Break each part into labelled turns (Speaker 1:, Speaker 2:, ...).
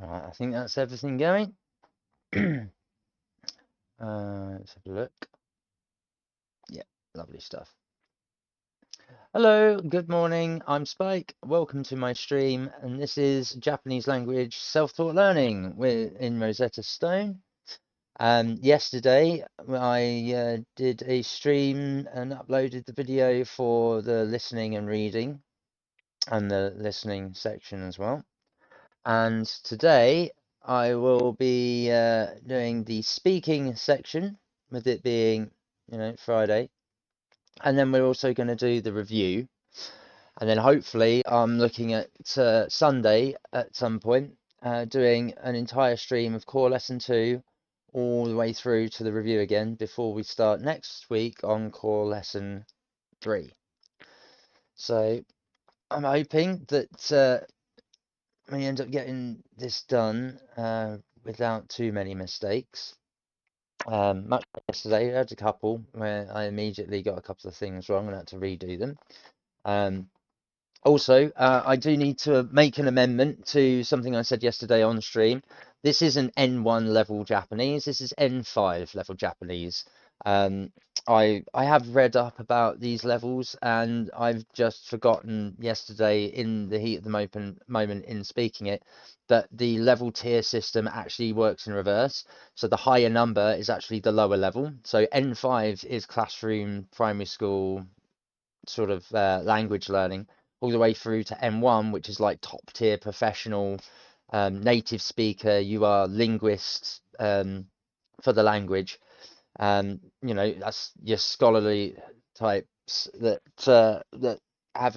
Speaker 1: Right, I think that's everything going. Let's have a look. Yeah, lovely stuff. Hello, good morning. I'm Spike. Welcome to my stream, and this is Japanese language self-taught learning. We're in Rosetta Stone. Yesterday I did a stream and uploaded the video for the listening and reading and the listening section as well. And today I will be doing the speaking section, with it being, Friday. And then we're also going to do the review. And then hopefully I'm looking at Sunday at some point, doing an entire stream of core lesson 2 all the way through to the review again before we start next week on core lesson 3. So I'm hoping that we end up getting this done without too many mistakes. Much like yesterday, I had a couple where I immediately got a couple of things wrong and had to redo them. Also, I do need to make an amendment to something I said yesterday on stream. This isn't N1 level Japanese, this is N5 level Japanese. I have read up about these levels, and I've just forgotten yesterday in the heat of the moment in speaking it, that the level tier system actually works in reverse. So the higher number is actually the lower level. So N5 is classroom, primary school, sort of language learning, all the way through to N1, which is like top tier professional, native speaker. You are linguist for the language. That's your scholarly types that have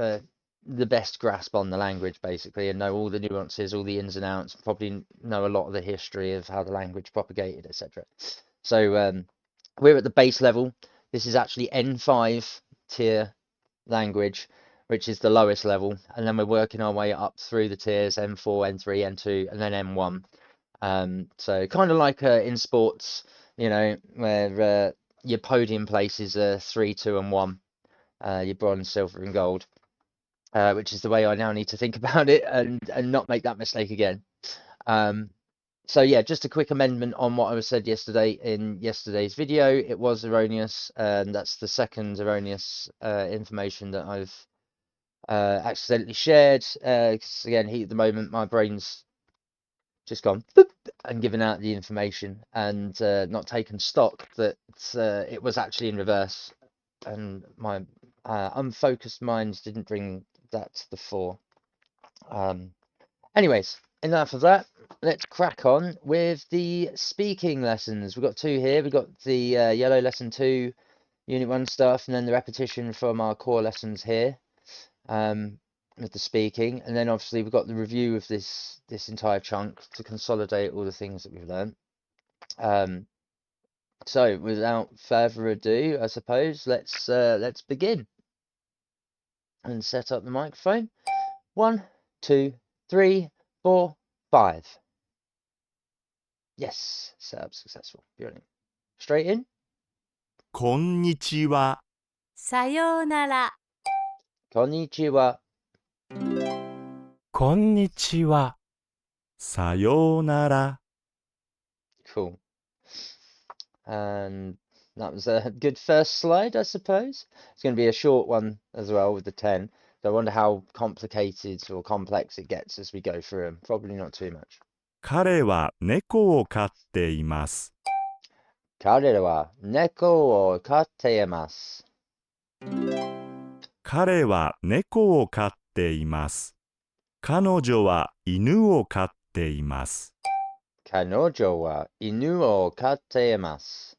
Speaker 1: the best grasp on the language basically, and know all the nuances, all the ins and outs, probably know a lot of the history of how the language propagated, etc. So we're at the base level. This is actually N5 tier language, which is the lowest level, and then we're working our way up through the tiers: N4, N3, N2, and then N1. So kind of like in sports, where your podium places are 3, 2, and 1, your bronze, silver, and gold, which is the way I now need to think about it and not make that mistake again. So yeah, just a quick amendment on what I was said yesterday in yesterday's video. It was erroneous, and that's the second erroneous information that I've accidentally shared. Because again, at the moment, my brain's just gone boop, and given out the information and not taken stock that it was actually in reverse, and my unfocused mind didn't bring that to the fore. Anyways, enough of that. Let's crack on with the speaking lessons. We've got 2 here. We've got the yellow lesson 2, unit 1 stuff, and then the repetition from our core lessons here, with the speaking. And then obviously we've got the review of this entire chunk to consolidate all the things that we've learned. So without further ado, I suppose let's begin and set up the microphone. 1, 2, 3, 4, 5. Yes, set up successful. Brilliant. Straight in.
Speaker 2: こんにちは。
Speaker 3: さようなら。
Speaker 1: Konnichiwa.
Speaker 4: こんにちは。
Speaker 2: さようなら。
Speaker 1: Cool. And that was a good first slide, I suppose. It's going to be a short one as well with the 10. So I wonder how complicated or complex it gets as we go through them. Probably not too much.
Speaker 2: 彼は猫を飼っています。
Speaker 1: 彼は猫を飼っています。
Speaker 2: 彼は猫を飼っています。彼女は犬を飼っています。
Speaker 1: 彼女は犬を飼っています。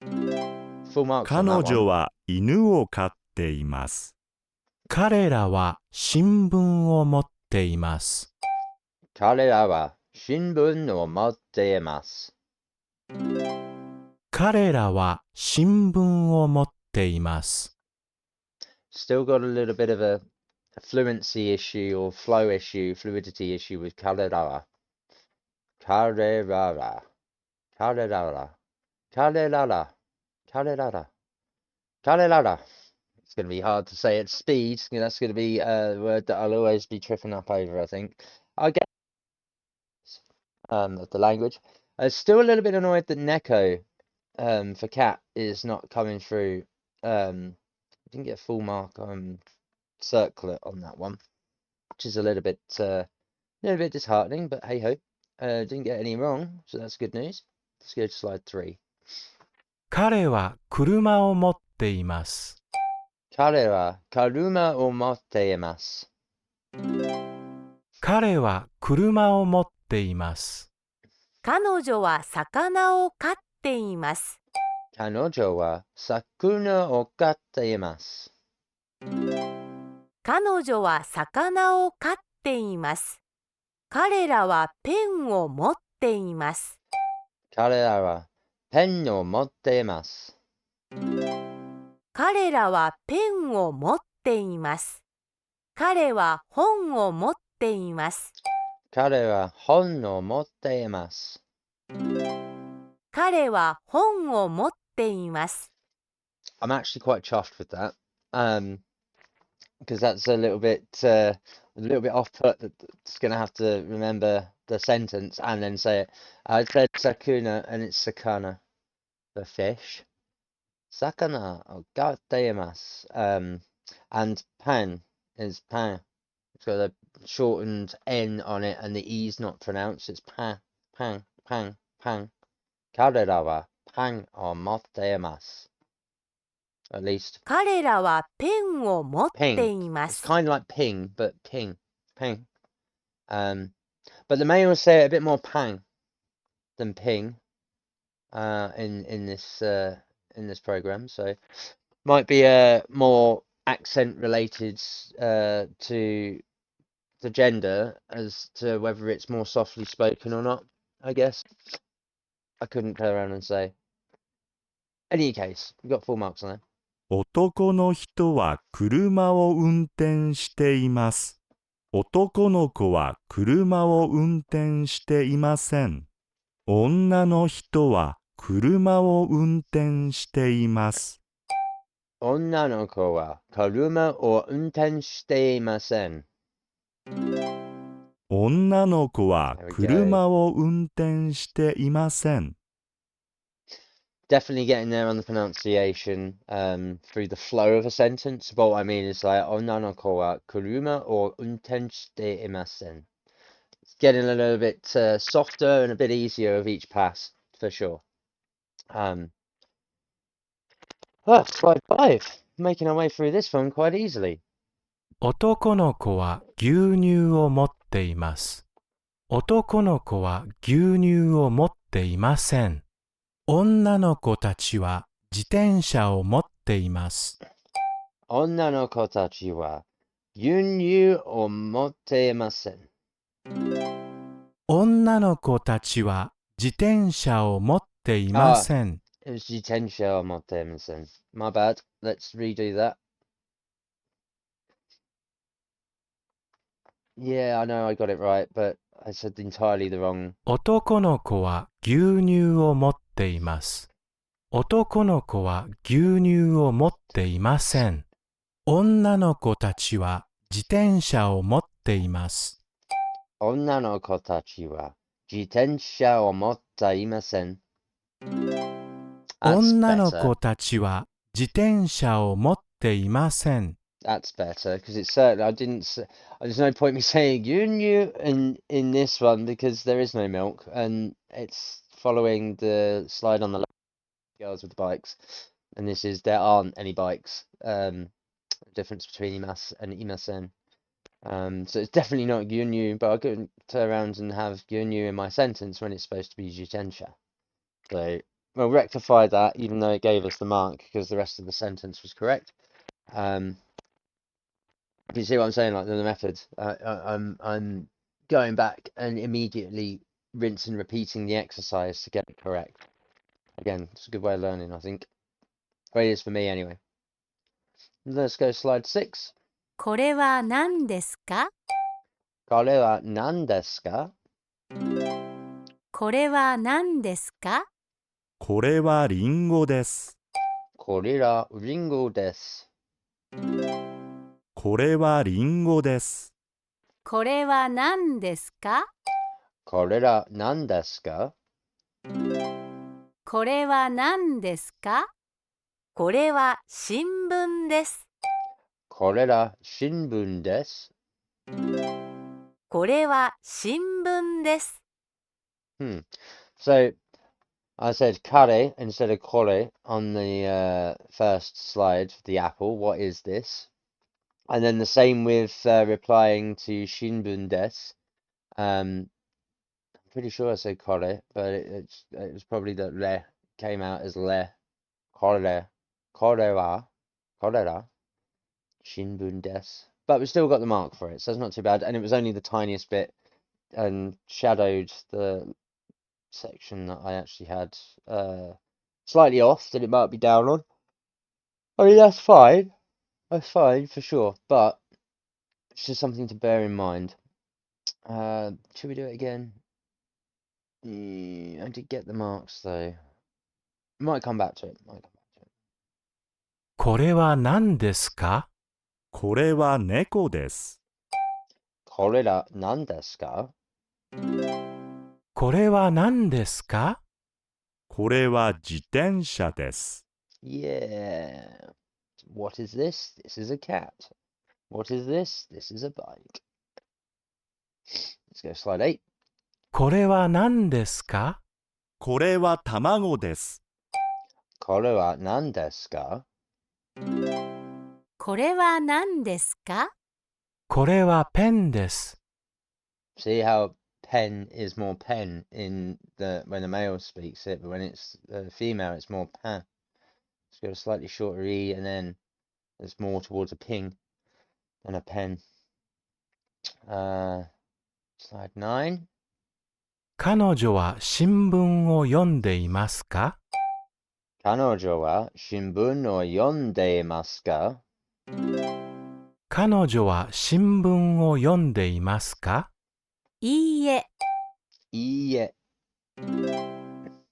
Speaker 1: Full marks on
Speaker 2: 彼
Speaker 1: that
Speaker 2: 女
Speaker 1: one.
Speaker 2: は犬を飼っています。
Speaker 4: 彼らは新聞を持っています。
Speaker 1: 彼らは新聞を持っています。
Speaker 4: 彼らは新聞を持っています。
Speaker 1: Still got a little bit of a fluency issue or flow issue, fluidity issue with 彼らは。彼らは。彼らは。彼らは。彼らは。彼らは. It's going to be hard to say at speed. That's going to be a word that I'll always be tripping up over, I think. I get of the language. Still a little bit annoyed that Neko for cat is not coming through. Didn't get a full mark on circlet on that one, which is a little bit disheartening, but hey ho. Didn't get any wrong, so that's good news. Let's go to slide 3.
Speaker 4: 彼は車を持っています。
Speaker 1: 彼は車を持っています。
Speaker 4: 彼は車を持っています。
Speaker 3: 彼女は魚を飼っています。
Speaker 1: 彼女は魚を飼っています。
Speaker 3: 彼女は魚を飼っています。彼らはペンを持っています。
Speaker 1: 彼らはペンを持っています。
Speaker 3: 彼らはペンを持っています。彼は本を持っています。
Speaker 1: 彼は本を持っています。
Speaker 3: 彼は本を持っています。
Speaker 1: I'm actually quite chuffed with that, because that's a little bit off-put. That's going to have to remember the sentence and then say it. I said sakuna and it's sakana, the fish. Sakana o gateimasu. And pan is pan. It's got a shortened N on it and the E's not pronounced. It's pan, pan, pan, pan. Karera wa pan o motteimasu. At least.
Speaker 3: 彼らはペンを持っていま
Speaker 1: It's
Speaker 3: す。
Speaker 1: kind of like ping, but ping. But the males say it a bit more pang than ping in this program, so might be more accent related to the gender as to whether it's more softly spoken or not, I guess. I couldn't go around and say. In any case, we got full marks on there.
Speaker 2: 男の人は車を運転しています。男の子は車を運転していません。女の人は車を運転しています。
Speaker 1: 女の子は車を運転していません。
Speaker 2: 女の子は車を運転していません。
Speaker 1: Definitely getting there on the pronunciation through the flow of a sentence. But what I mean is like, 女の子は車を運転していません. It's getting a little bit softer and a bit easier of each pass, for sure. Slide 5. Making our way through this one quite easily.
Speaker 4: 男の子は牛乳を持っています。男の子は牛乳を持っていません。女の子たちは自転車を持っています。
Speaker 1: 女の子たちは牛乳を持っていません。
Speaker 4: 女の子たちは自転車を持っていません。
Speaker 1: It was 自転車を持っていません. My bad. Let's redo that. Yeah, I know I got it right, but I said entirely the wrong.
Speaker 4: 男の子は牛乳を持っています。男の子は牛乳を持っていません。女の子たちは自転車を持っています。
Speaker 1: 女の子たちは自転車を持っていません。
Speaker 4: 女の子たちは自転車を持っていません。
Speaker 1: That's better, because it's certain I didn't say, there's no point me saying gyunyu in this one because there is no milk and it's following the slide on the left, girls with the bikes, and this is there aren't any bikes. Difference between imas and imasen. So it's definitely not gyunyu, but I couldn't turn around and have gyunyu in my sentence when it's supposed to be jutensha. So we'll rectify that, even though it gave us the mark because the rest of the sentence was correct. If you see what I'm saying, like the method, I'm going back and immediately rinse and repeating the exercise to get it correct. Again, it's a good way of learning, I think. Well, it is for me anyway. Let's go slide 6.
Speaker 3: これは何ですか？
Speaker 1: これは何ですか？
Speaker 3: これは何ですか？
Speaker 2: これはリンゴです。
Speaker 1: これはリンゴです。
Speaker 2: これはリンゴです。
Speaker 3: これは何ですか？
Speaker 1: これら何ですか？
Speaker 3: これは何ですか？これは新聞です。
Speaker 1: これら新聞です。
Speaker 3: これは新聞です。
Speaker 1: So I said kare instead of kore on the first slide, the apple. What is this? And then the same with replying to shinbun des. I'm pretty sure I said kore, but it was probably that le came out as le. Kore. Korera. Korera. Shinbun des. But we still got the mark for it, so it's not too bad. And it was only the tiniest bit and shadowed the section that I actually had slightly off that it might be down on. I mean, that's fine. That's fine for sure, but it's just something to bear in mind. Should we do it again? I did get the marks though. Might come back to it. Might come back to it.
Speaker 4: これは何ですか？
Speaker 2: これは猫です。
Speaker 1: これら何ですか？
Speaker 4: これは何ですか？
Speaker 2: これは自転車です。
Speaker 1: Yeah. What is this? This is a cat. What is this? This is a bike. Let's go slide 8.
Speaker 4: これは何ですか？
Speaker 2: これは卵です。
Speaker 1: これは何ですか？
Speaker 3: これは何ですか？
Speaker 4: これはペンです。
Speaker 1: See how pen is more pen in the when a male speaks it, but when it's a female, it's more pan. It's got a slightly shorter e, and then it's more towards a ping than a pen. Slide 9.
Speaker 4: 彼女は新聞を読んでいますか？
Speaker 1: 彼女は新聞を読んでいますか？
Speaker 4: 彼女は新聞を読んでいますか？
Speaker 3: いいえ、
Speaker 1: いいえ。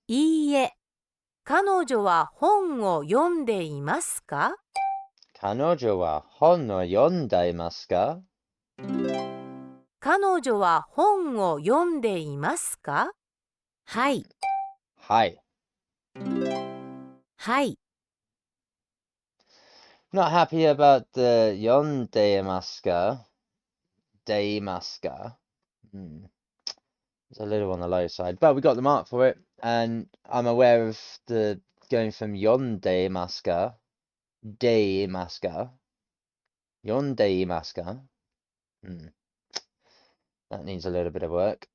Speaker 3: いいえ。彼女は本を読んでいますか？
Speaker 1: 彼女は本を読んでいますか？
Speaker 3: 彼女は本を読んでいますか？はい、
Speaker 1: はい。
Speaker 3: はい。
Speaker 1: Not happy about the 読んでいますか？でいますか? It's a little on the low side, but we got the mark for it, and I'm aware of the going from yonde maska, de maska, yonde maska. That needs a little bit of work,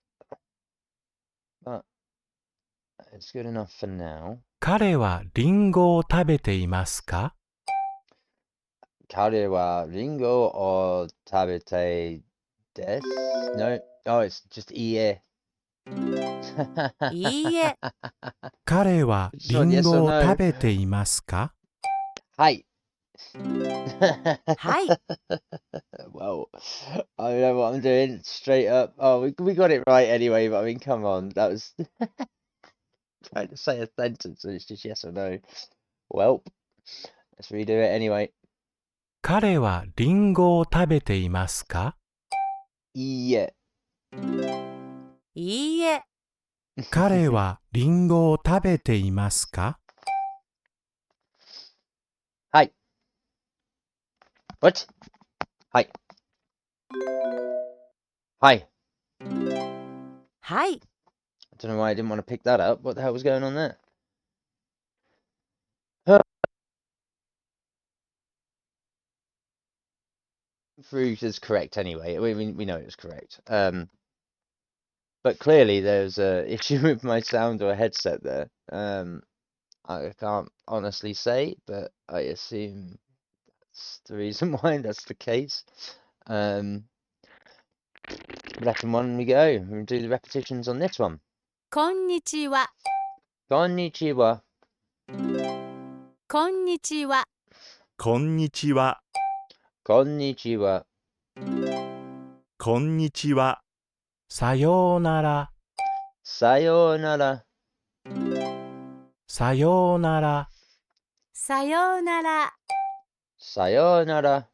Speaker 1: but it's good enough for now.
Speaker 4: 彼はリンゴを食べていますか？
Speaker 1: 彼はリンゴを食べてです? No, oh, it's just ie.
Speaker 3: いいえ、
Speaker 4: 彼は
Speaker 1: Just
Speaker 4: リ
Speaker 1: want
Speaker 4: ン
Speaker 1: yes or
Speaker 4: ゴを
Speaker 1: no.
Speaker 4: 食べていますか？
Speaker 1: はい。
Speaker 3: はい。
Speaker 1: Well, I don't know what I'm doing. Straight up. Oh, we got it right anyway, but I mean, come on. That was trying to say a sentence and it's just yes or no. Well, let's redo it anyway.
Speaker 4: 彼はリンゴを食べていますか？
Speaker 1: いいえ。
Speaker 3: いいえ、
Speaker 4: 彼はリンゴを食べていますか？
Speaker 1: はい。What? はい。はい。
Speaker 3: はい。
Speaker 1: I don't know why I didn't want to pick that up. What the hell was going on there? Fruit is correct anyway. We know it was correct. But clearly there's a issue with my sound or headset there. I can't honestly say, but I assume that's the reason why that's the case. Lesson 1 we go. We'll do the repetitions on this one.
Speaker 3: こんにちは。
Speaker 1: こんにちは。
Speaker 3: こんにちは。
Speaker 2: こんにちは。
Speaker 1: こんにちは。
Speaker 2: こんにちは。
Speaker 4: さようなら。
Speaker 1: さようなら。
Speaker 4: さようなら。
Speaker 3: さようなら。
Speaker 1: さようなら。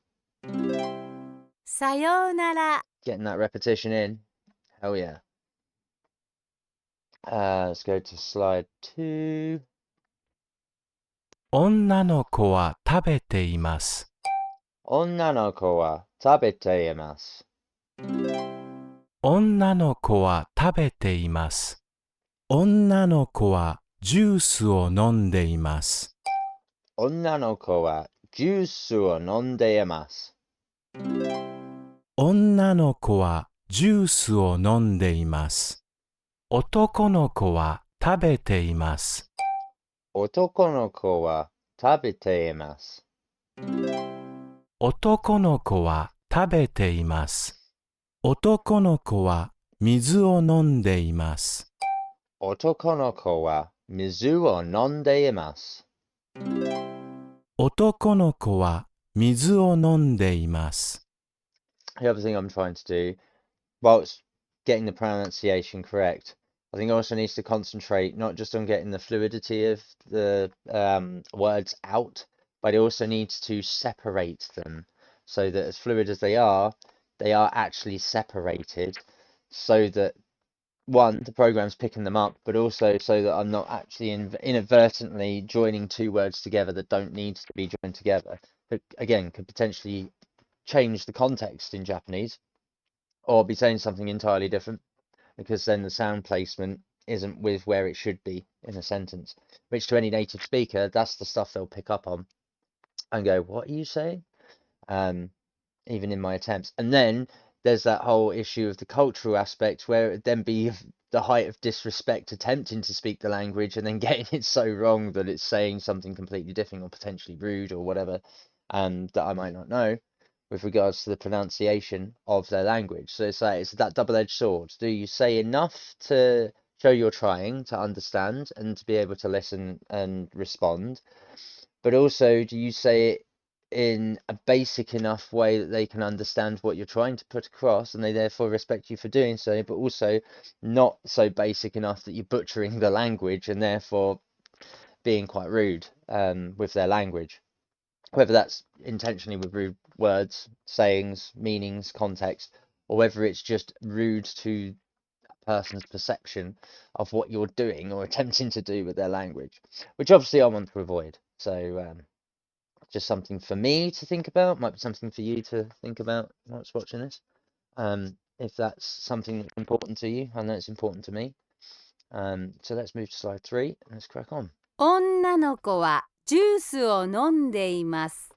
Speaker 3: さようなら。
Speaker 1: Getting that repetition in. Hell yeah. Let's go to slide 2.
Speaker 4: 女の子は食べています。
Speaker 1: 女の子は食べています。
Speaker 4: 女の子は食べています。女の子はジュースを飲んでいます。
Speaker 1: 女の子はジュースを飲んでいます。
Speaker 4: 女の子はジュースを飲んでいます。男の子は食べています。
Speaker 1: 男の子は食べています。
Speaker 4: 男の子は食べています。男の子は水を飲んでいます。
Speaker 1: 男の子は水を飲んでいます。
Speaker 4: 男の子は水を飲んでいます。
Speaker 1: The other thing I'm trying to do, whilst getting the pronunciation correct, I think also needs to concentrate not just on getting the fluidity of the words out, but it also needs to separate them so that as fluid as they are actually separated so that one, the program's picking them up, but also so that I'm not actually inadvertently joining two words together that don't need to be joined together. But again, could potentially change the context in Japanese or be saying something entirely different because then the sound placement isn't with where it should be in a sentence, which to any native speaker, that's the stuff they'll pick up on and go, what are you saying? Even in my attempts. And then there's that whole issue of the cultural aspect where it would then be the height of disrespect attempting to speak the language and then getting it so wrong that it's saying something completely different or potentially rude or whatever, that I might not know with regards to the pronunciation of their language. So it's like it's that double-edged sword. Do you say enough to show you're trying to understand and to be able to listen and respond, but also do you say it in a basic enough way that they can understand what you're trying to put across and they therefore respect you for doing so, but also not so basic enough that you're butchering the language and therefore being quite rude with their language, whether that's intentionally with rude words, sayings, meanings, context, or whether it's just rude to a person's perception of what you're doing or attempting to do with their language, which obviously I want to avoid. So just something for me to think about, might be something for you to think about whilst watching this. If that's something that's important to you, I know it's important to me. So let's move to slide 3 and let's crack on.
Speaker 3: 女の子はジュースを飲んでいます。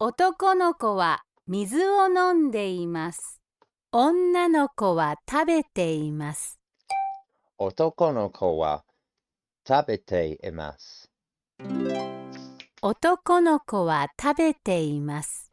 Speaker 3: 男の子は水を飲んでいます。女の子は食べています。
Speaker 1: 男の子は食べています。
Speaker 3: 男の子は食べています。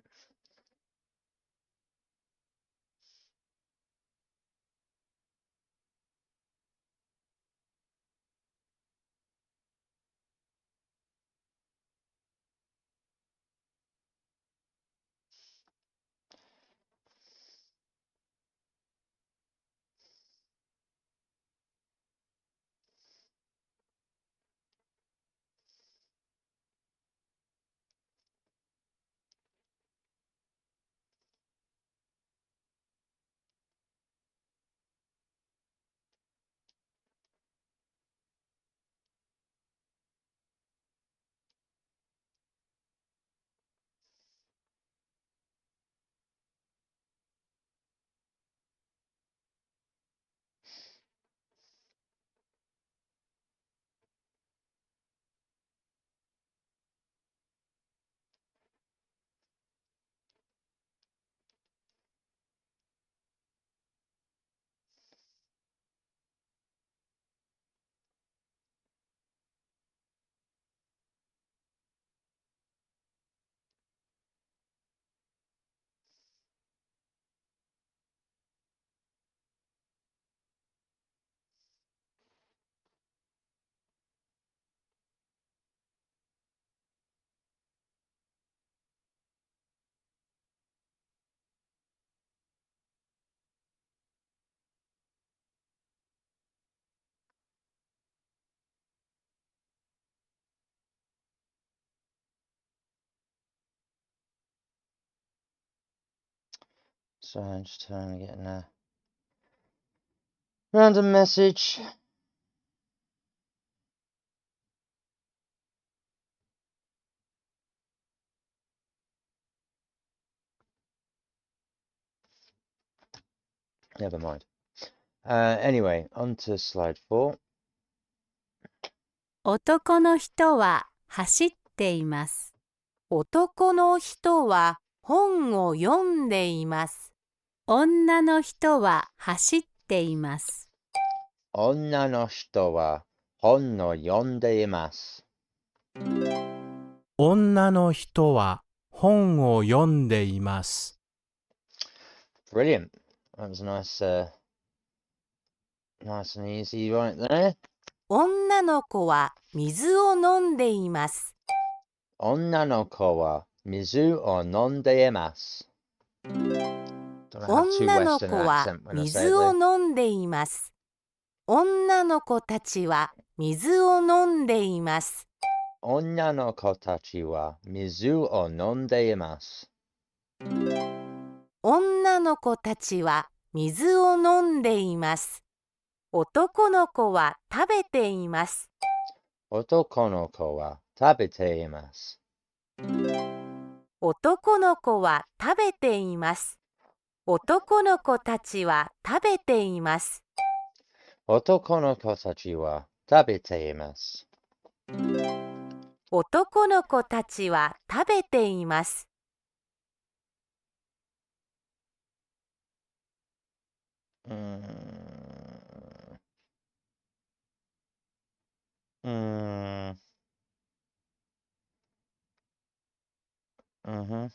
Speaker 1: So I'm just trying to get a random message. Never mind. Anyway, on to slide 4.
Speaker 3: 男の人は走っています。男の人は本を読んでいます。女の人は走っています。
Speaker 1: 女の人は本を読んでいます。
Speaker 4: 女の人は本を読んでいます。
Speaker 1: Brilliant. That was a nice and easy right there.
Speaker 3: 女の子は水を飲んでいます。
Speaker 1: 女の子は水を飲んでいます。Don't have too
Speaker 3: 女の
Speaker 1: Western
Speaker 3: 子は
Speaker 1: accent when I say
Speaker 3: 水
Speaker 1: it
Speaker 3: を
Speaker 1: though.
Speaker 3: 飲んでいます。女の子たちは水を飲んでいます。
Speaker 1: 女の子たちは水を飲んでいます。
Speaker 3: 女の子たちは水を飲んでいます。男の子は食べています。
Speaker 1: 男の子は食べています。
Speaker 3: 男の子は食べています。男の子たちは食べています。
Speaker 1: 男の子たちは食べています。
Speaker 3: 男の子たちは食べています。
Speaker 1: うーん。Mhm.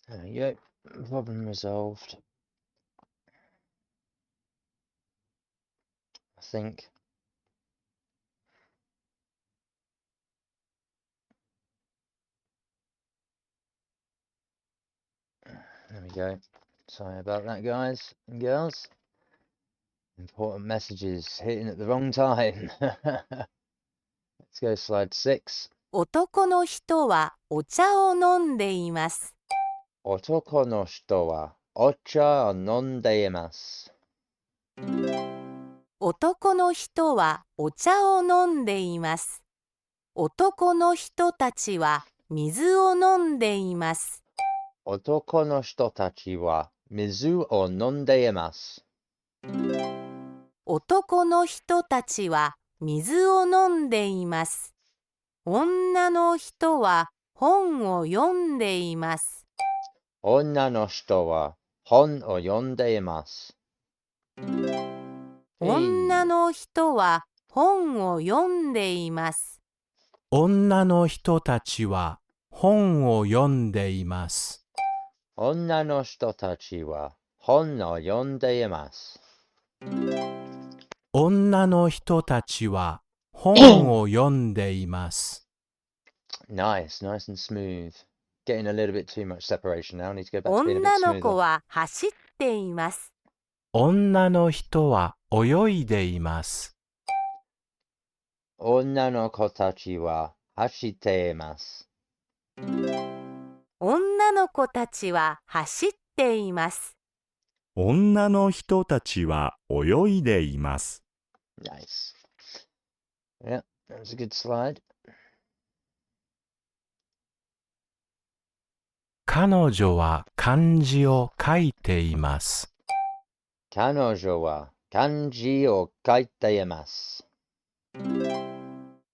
Speaker 1: There we go. Problem resolved. I think. There we go. Sorry about that, guys and girls. Important messages hitting at the wrong time. Let's go slide 6.
Speaker 3: 男の人はお茶を飲んでいます。
Speaker 1: 男の人はお茶を飲んでいます。
Speaker 3: 男の人はお茶を飲んでいます。男の人たちは水を飲んでいます。
Speaker 1: 男の人たちは水を飲んでいます。
Speaker 3: 男の人たちは水を飲んでいます。女の人は本を読んでいます。
Speaker 1: 女の人は本を読んでいます。
Speaker 3: 女の人は本を読んでいます。
Speaker 4: 女の人たちは本を読んでいます。
Speaker 1: 女の人たちは本を読んでいます。
Speaker 4: 女の人たちは本を読んでいます。
Speaker 1: Nice, nice and smooth. Getting a little bit too much separation now. I need to go back to being a bit
Speaker 3: 女の子
Speaker 1: smoother.
Speaker 3: は走っています。
Speaker 4: 女の人は泳いでいます。
Speaker 1: 女の子たちは走っています。
Speaker 3: 女の子たちは走っています。
Speaker 2: 女の人たちは泳いでいます。
Speaker 1: Nice. Yeah, that was a good slide.
Speaker 4: 彼女は漢字を書いています。
Speaker 1: 彼女は漢字を書いています。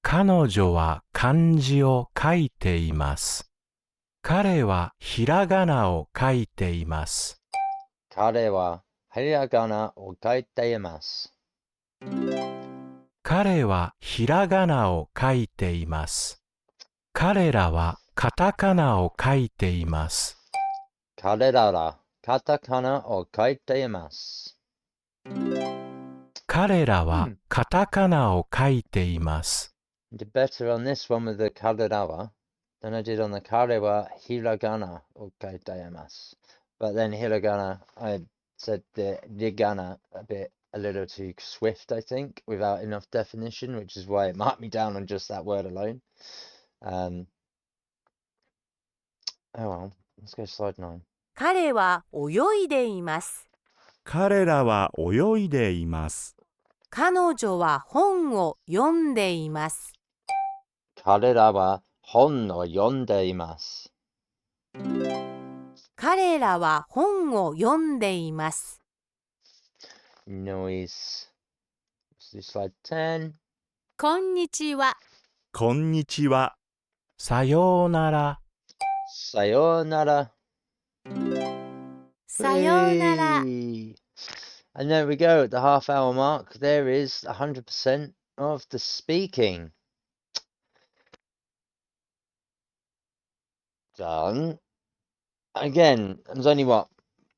Speaker 4: 彼女は漢字を書いています。彼はひらがなを書いています。
Speaker 1: 彼はひらがなを書いています。
Speaker 4: 彼はひらがなを書いています。彼らはカタカナを書いています。
Speaker 1: 彼らはカタカナを書いています。
Speaker 4: 彼らはカタカナを書いています。
Speaker 1: I did better on this one with the 彼らは than I did on the 彼はひらがなを書いています。But then hiragana, I said the rigana a little too swift, I think, without enough definition, which is why it marked me down on just that word alone. Oh well, let's go slide 9.
Speaker 3: 彼は泳いでいます。
Speaker 2: 彼らは泳いでいます。
Speaker 3: 彼女は本を読んでいます。
Speaker 1: 彼らは本を読んでいます。
Speaker 3: 彼らは本を読んでいます。
Speaker 1: Noise. Let's do slide 10.
Speaker 3: こんにちは。
Speaker 2: こんにちは。
Speaker 4: さようなら。
Speaker 1: さようなら。
Speaker 3: さようなら。
Speaker 1: Whee! And there we go, at the half-hour mark, there is 100% of the speaking. Done. Again, there's only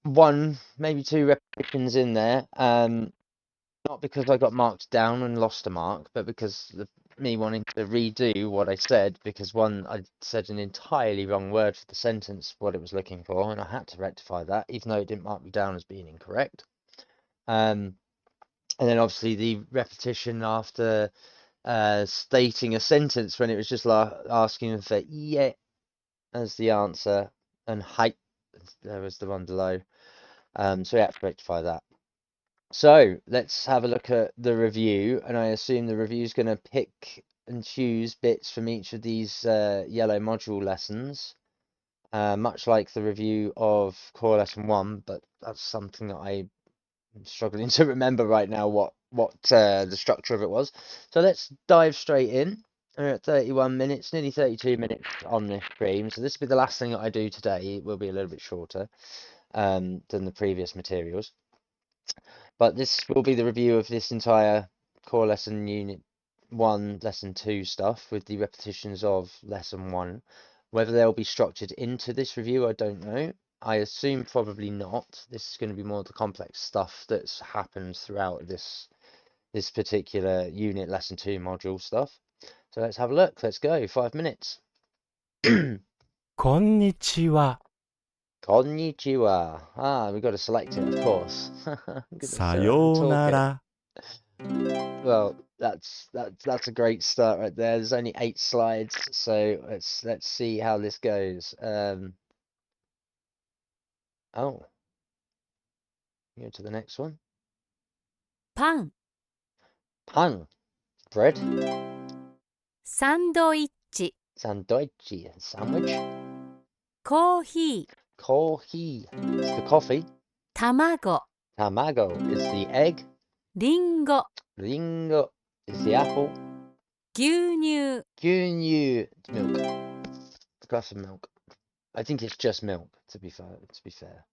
Speaker 1: one, maybe two repetitions in there. Not because I got marked down and lost a mark, but because of me wanting to redo what I said, because one, I said an entirely wrong word for the sentence, what it was looking for, and I had to rectify that, even though it didn't mark me down as being incorrect. And then obviously the repetition after stating a sentence when it was just asking for yeah as the answer, and height, there was the one below. So we had to rectify that. So let's have a look at the review, and I assume the review is going to pick and choose bits from each of these yellow module lessons, much like the review of core lesson 1, but that's something that I'm struggling to remember right now what the structure of it was. So let's dive straight in. We're at 31 minutes, nearly 32 minutes on this stream, so this will be the last thing that I do today. It will be a little bit shorter than the previous materials. But this will be the review of this entire core lesson unit 1, lesson 2 stuff with the repetitions of lesson 1. Whether they'll be structured into this review, I don't know. I assume probably not. This is going to be more of the complex stuff that's happened throughout this particular unit, lesson 2 module stuff. So let's have a look. Let's go. 5 minutes.
Speaker 4: こんにちは。
Speaker 1: Konnichiwa. Ah, we've got to select it, of course. Goodness,
Speaker 2: さ
Speaker 1: Sarah,
Speaker 2: よう
Speaker 1: talk
Speaker 2: な
Speaker 1: it.
Speaker 2: ら。
Speaker 1: Well, that's a great start right there. There's only 8 slides, so let's see how this goes. Oh, go to the next one.
Speaker 3: パン、
Speaker 1: Pan, bread,
Speaker 3: サンドイッチ、
Speaker 1: sandwich, sandwich,
Speaker 3: コーヒー、
Speaker 1: coffee is the coffee,
Speaker 3: 卵、
Speaker 1: tamago is the egg,
Speaker 3: リンゴ、
Speaker 1: ringo is the apple,
Speaker 3: 牛乳、
Speaker 1: gyunyu, milk, a glass of milk. I think it's just milk, to be fair.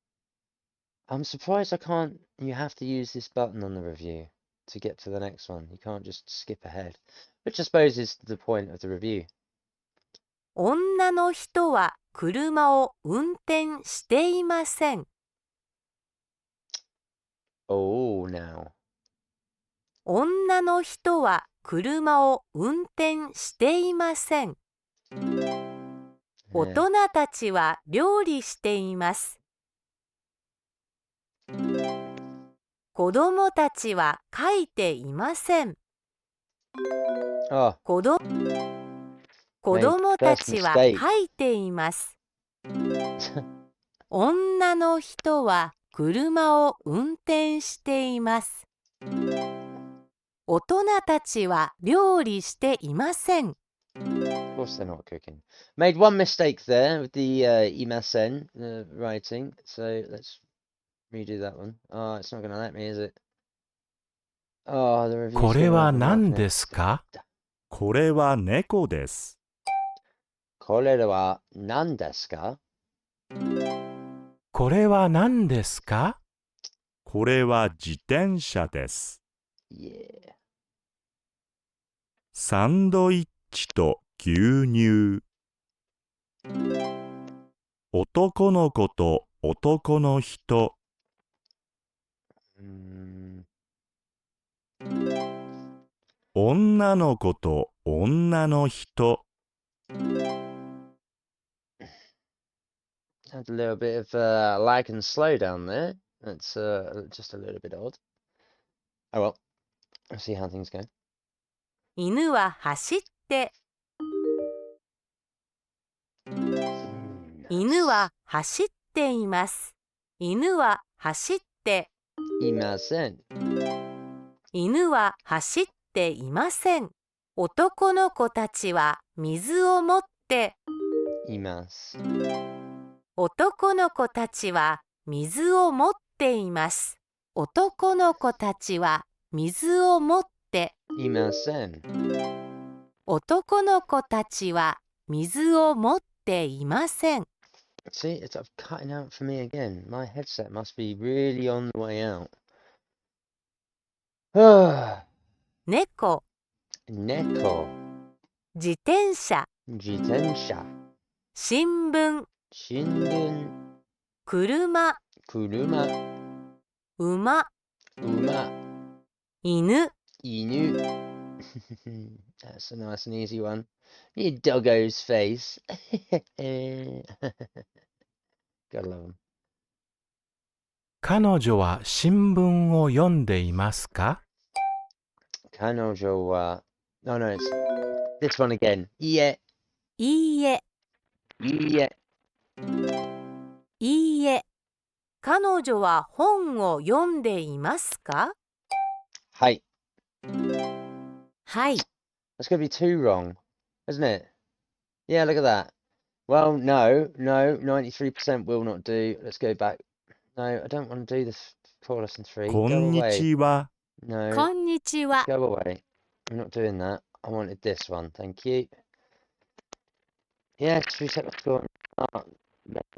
Speaker 1: I'm surprised you have to use this button on the review to get to the next one. You can't just skip ahead, which I suppose is the point of the review.
Speaker 3: 女の人は車を運転していません。
Speaker 1: Oh, now.
Speaker 3: 女の人は車を運転していません。 大
Speaker 1: Yeah.
Speaker 3: 人たちは料理しています。 子供たちは書いていません。
Speaker 1: Oh,
Speaker 3: 子供たちは書いています。 女の人は車を運転しています。 大人たちは料理していません。
Speaker 1: of course they're not cooking. Made one mistake there with the imasen writing, so let's redo that one. Oh, it's not going to let me, is it? Oh, the review's
Speaker 4: これ
Speaker 1: gonna
Speaker 4: は
Speaker 1: open
Speaker 4: 何
Speaker 1: up
Speaker 4: ですか？
Speaker 2: これは猫です。
Speaker 1: Korere wa nan desu ka?
Speaker 4: これは何ですか？
Speaker 2: これは自転車です。
Speaker 1: Yeah.
Speaker 2: サンドイッチと牛乳。男の子と男の人。 女の子と女の人。
Speaker 1: Had a little bit of lag and slowdown there. That's just a little bit odd. Oh well, let's see how things go.
Speaker 3: 犬は走って。 犬は走っています。 犬は走って。
Speaker 1: Imasen.
Speaker 3: 犬は走っていません。男の子たちは水を持って。
Speaker 1: Imas.
Speaker 3: 男の子たちは水を持っています。男の子たちは水を持って。
Speaker 1: Imasen.
Speaker 3: 男の子たちは水を持っていません。
Speaker 1: See, it's cutting out for me again. My headset must be really on the way out. Ah,
Speaker 3: 猫、
Speaker 1: neko.
Speaker 3: 自転車、
Speaker 1: Jitensha.
Speaker 3: 新聞、
Speaker 1: Shinden.
Speaker 3: 車、
Speaker 1: Kuruma.
Speaker 3: 馬、
Speaker 1: Uma.
Speaker 3: 犬、
Speaker 1: Inu. That's a nice and easy one. Your doggo's face. Gotta love him.
Speaker 4: 彼女は新聞を読んでいますか？
Speaker 1: Kanojo wa. No, no, it's this one again. Yeah.
Speaker 3: いいえ、
Speaker 1: Yeah.
Speaker 3: いいえ。彼女は本を読んでいますか？
Speaker 1: Hi.
Speaker 3: はい。
Speaker 1: That's going to be too wrong, isn't it? Yeah, look at that. Well, no, 93% will not do. Let's go back. No, I don't want to do this for lesson 3.
Speaker 2: こ
Speaker 1: Go
Speaker 2: んに
Speaker 1: away.
Speaker 2: ちは。
Speaker 1: No,
Speaker 3: こんにちは。
Speaker 1: go away. I'm not doing that. I wanted this one. Thank you. Yeah, just reset the score.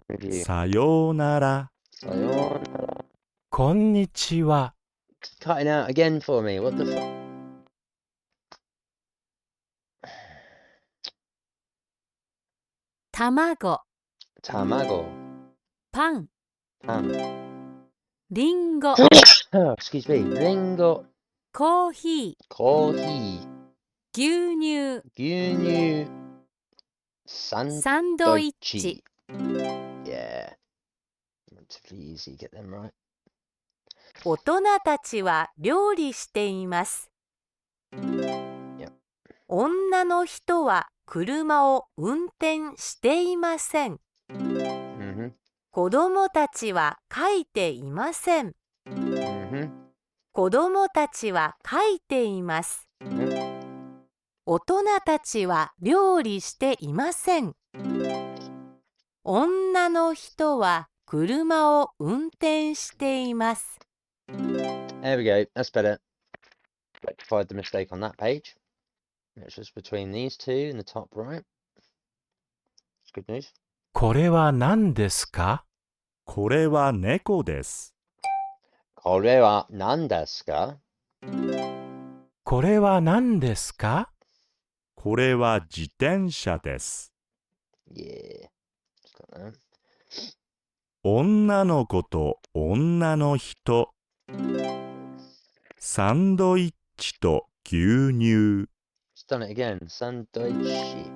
Speaker 1: Review.
Speaker 2: さようなら。
Speaker 1: Sayonara.
Speaker 4: こんにちは。
Speaker 1: It's cutting out again for me. What the fuck?
Speaker 3: 卵、
Speaker 1: Tamago.
Speaker 3: パン、
Speaker 1: Pan.
Speaker 3: リンゴ、
Speaker 1: Oh, excuse me. Ringo.
Speaker 3: コーヒー、
Speaker 1: Coffee.
Speaker 3: 牛乳、
Speaker 1: Gyunyu.
Speaker 3: サンドイッチ。
Speaker 1: Sandoichi. Yeah. Relatively easy. Get them right.
Speaker 3: 大人たちは料理しています。
Speaker 1: Yep.
Speaker 3: 女の人は車を運転していません。
Speaker 1: Mm-hmm.
Speaker 3: 子供たちは書いていません。
Speaker 1: Mm-hmm.
Speaker 3: 子供たちは書いています。
Speaker 1: Mm-hmm.
Speaker 3: 大人たちは料理していません。 女の人は車を運転しています。
Speaker 1: There we go. That's better. Rectified the mistake on that page. It's just between these two in the top right. It's good news.
Speaker 4: これは何ですか？
Speaker 2: これは猫です。
Speaker 1: これは何ですか？
Speaker 4: これは何ですか？
Speaker 2: これは自転車です。
Speaker 1: Yeah. Just got that.
Speaker 2: 女の子と女の人。サンドイッチと牛乳。
Speaker 1: Just done it again. Sandoichi.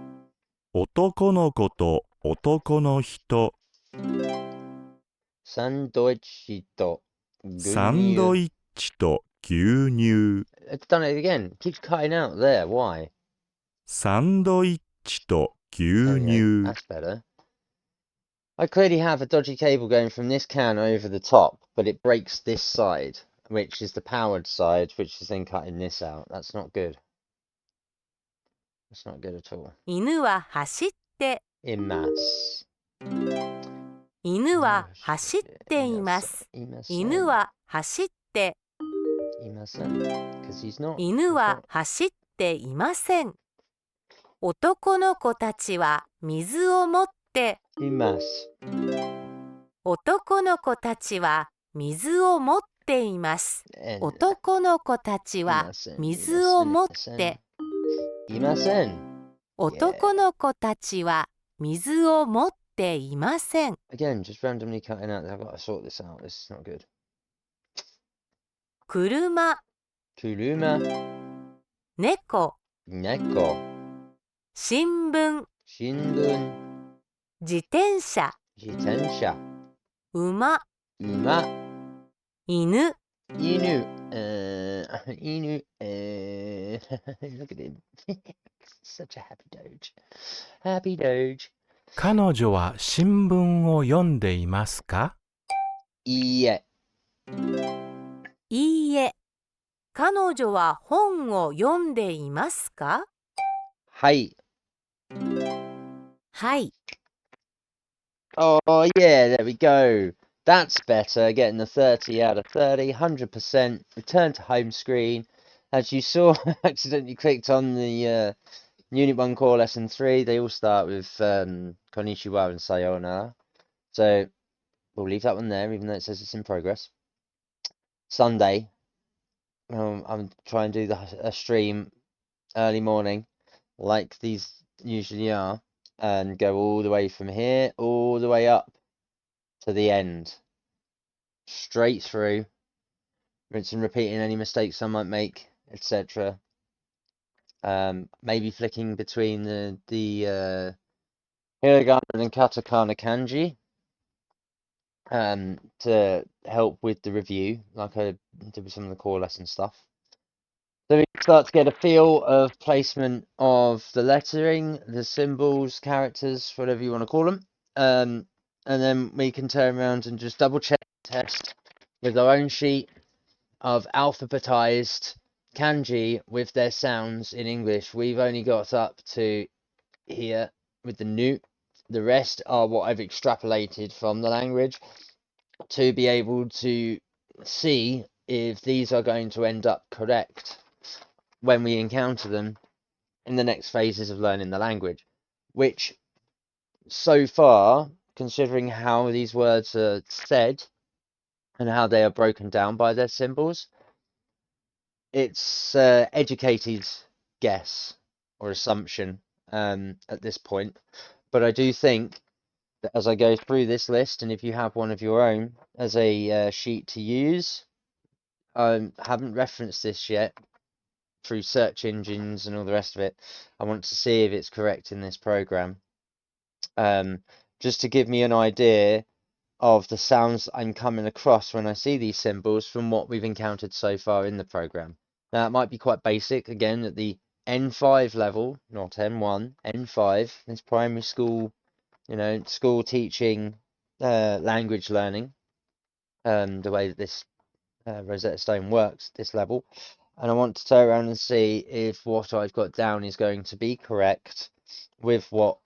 Speaker 2: 男の子と男の人。
Speaker 1: Sandoichi と
Speaker 2: サンドイッチと牛乳。
Speaker 1: It's done it again. Keeps cutting out there. Why?
Speaker 2: サンドイッチと牛
Speaker 1: There we go.
Speaker 2: 乳。
Speaker 1: That's better. I clearly have a dodgy cable going from this can over the top, but it breaks this side, which is the powered side, which is then cutting this out. That's not good. That's not good at all.
Speaker 3: 犬は走って、
Speaker 1: Immerse.
Speaker 3: 犬は走っています。 犬は走って、
Speaker 1: Immerse. Because he's not.
Speaker 3: 犬は走っていません。男の子たちは水を持って、
Speaker 1: Immerse.
Speaker 3: 男の子たちは水を持っています。
Speaker 1: And
Speaker 3: 男の子たちは水を持って、
Speaker 1: Immerse.
Speaker 3: 男の子たちは水を持っていません。
Speaker 1: Again, just randomly cutting out. I've got to sort this out. This is not good.
Speaker 3: 車、
Speaker 1: Kuruma.
Speaker 3: 猫、
Speaker 1: Neko.
Speaker 3: 新聞、
Speaker 1: Shinbun.
Speaker 3: 自転車、
Speaker 1: Jitensha.
Speaker 3: 馬、
Speaker 1: Uma.
Speaker 3: 犬、
Speaker 1: Inu. Inu. Look at him. Such a happy doge. Happy doge.
Speaker 4: 彼女は新聞を読んでいますか？
Speaker 1: Yeah.
Speaker 3: いいえ。彼女は本を読んでいますか？
Speaker 1: Hi.
Speaker 3: はい。
Speaker 1: Oh, yeah, there we go. That's better. Getting the 30 out of 30. 100%. Return to home screen. As you saw, I accidentally clicked on the Unit 1 Core Lesson 3. They all start with Konnichiwa and Sayonara. So we'll leave that one there, even though it says it's in progress. Sunday, I'm trying to do a stream early morning, like these usually are, and go all the way from here, all the way up to the end. Straight through. Rinse and repeating any mistakes I might make, etc. Maybe flicking between the hiragana and katakana kanji to help with the review, like I did with some of the core lesson stuff. So we start to get a feel of placement of the lettering, the symbols, characters, whatever you want to call them. And then we can turn around and just double check test with our own sheet of alphabetized kanji with their sounds in English. We've only got up to here with the nu. The rest are what I've extrapolated from the language to be able to see if these are going to end up correct when we encounter them in the next phases of learning the language, which so far, considering how these words are said and how they are broken down by their symbols, it's educated guess or assumption at this point, But I do think that as I go through this list, and if you have one of your own as a sheet to use, I haven't referenced this yet through search engines and all the rest of it. I want to see if it's correct in this program. Just to give me an idea of the sounds I'm coming across when I see these symbols from what we've encountered so far in the program. Now, it might be quite basic, again, at the N5 level, not N1, N5, it's primary school, school teaching, language learning, the way that this Rosetta Stone works, this level. And I want to turn around and see if what I've got down is going to be correct with what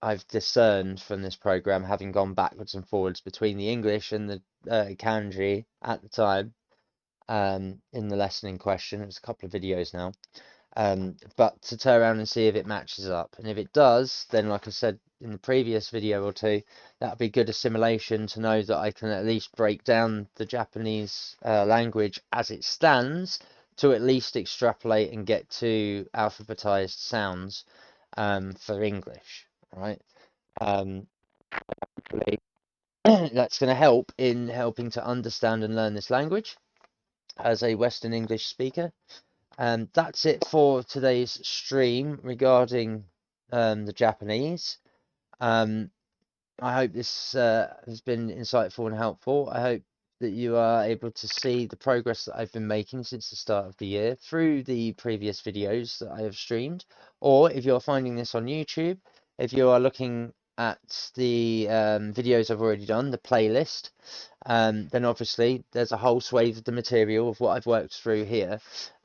Speaker 1: I've discerned from this program, having gone backwards and forwards between the English and the kanji at the time in the lesson in question. It was a couple of videos now. But to turn around and see if it matches up. And if it does, then like I said in the previous video or two, that'll be good assimilation to know that I can at least break down the Japanese language as it stands to at least extrapolate and get to alphabetized sounds for English, right? That's going to help in helping to understand and learn this language as a Western English speaker. That's it for today's stream regarding the Japanese. I hope this has been insightful and helpful. I hope that you are able to see the progress that I've been making since the start of the year through the previous videos that I have streamed. Or if you're finding this on YouTube, if you are looking at the videos I've already done, the playlist, then obviously there's a whole swathe of the material of what I've worked through here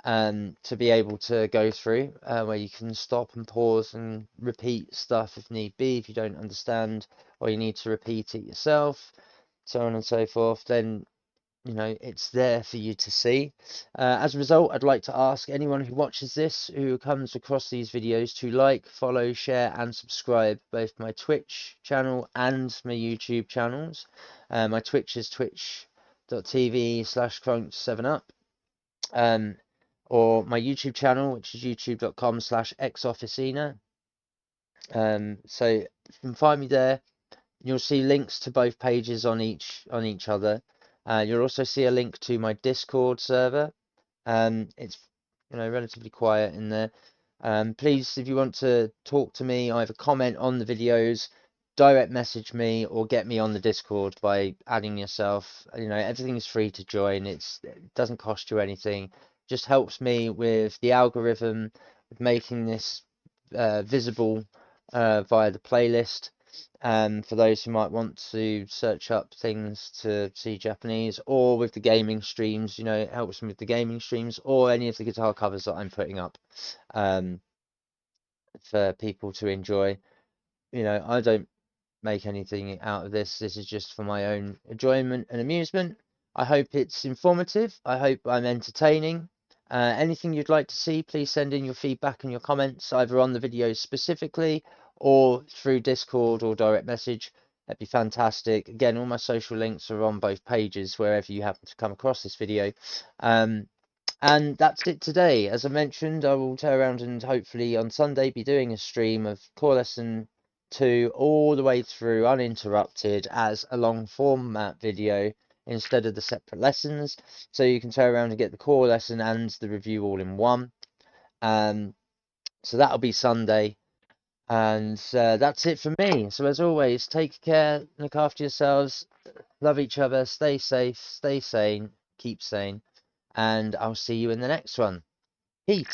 Speaker 1: to be able to go through, where you can stop and pause and repeat stuff if need be, if you don't understand or you need to repeat it yourself, so on and so forth, then it's there for you to see. As a result, I'd like to ask anyone who watches this, who comes across these videos, to like, follow, share and subscribe both my Twitch channel and my YouTube channels. My Twitch is twitch.tv/crunch7up, or my YouTube channel, which is youtube.com/xofficina. So you can find me there. You'll see links to both pages on each other. You'll also see a link to my Discord server. It's relatively quiet in there. Please, if you want to talk to me, either comment on the videos, direct message me, or get me on the Discord by adding yourself. Everything is free to join. It doesn't cost you anything. Just helps me with the algorithm, with making this visible via the playlist. For those who might want to search up things to see Japanese, or with the gaming streams, it helps me with the gaming streams, or any of the guitar covers that I'm putting up for people to enjoy. I don't make anything out of this. This is just for my own enjoyment and amusement. I hope it's informative. I hope I'm entertaining. Anything you'd like to see, please send in your feedback and your comments, either on the videos specifically or through Discord or direct message. That'd be fantastic. Again, all my social links are on both pages, wherever you happen to come across this video. And that's it today. As I mentioned, I will turn around and hopefully on Sunday be doing a stream of core lesson 2 all the way through uninterrupted as a long format video instead of the separate lessons, so you can turn around and get the core lesson and the review all in one. So that'll be Sunday, and that's it for me. So as always, take care, look after yourselves, love each other, stay safe, stay sane, keep sane, and I'll see you in the next one. Peace.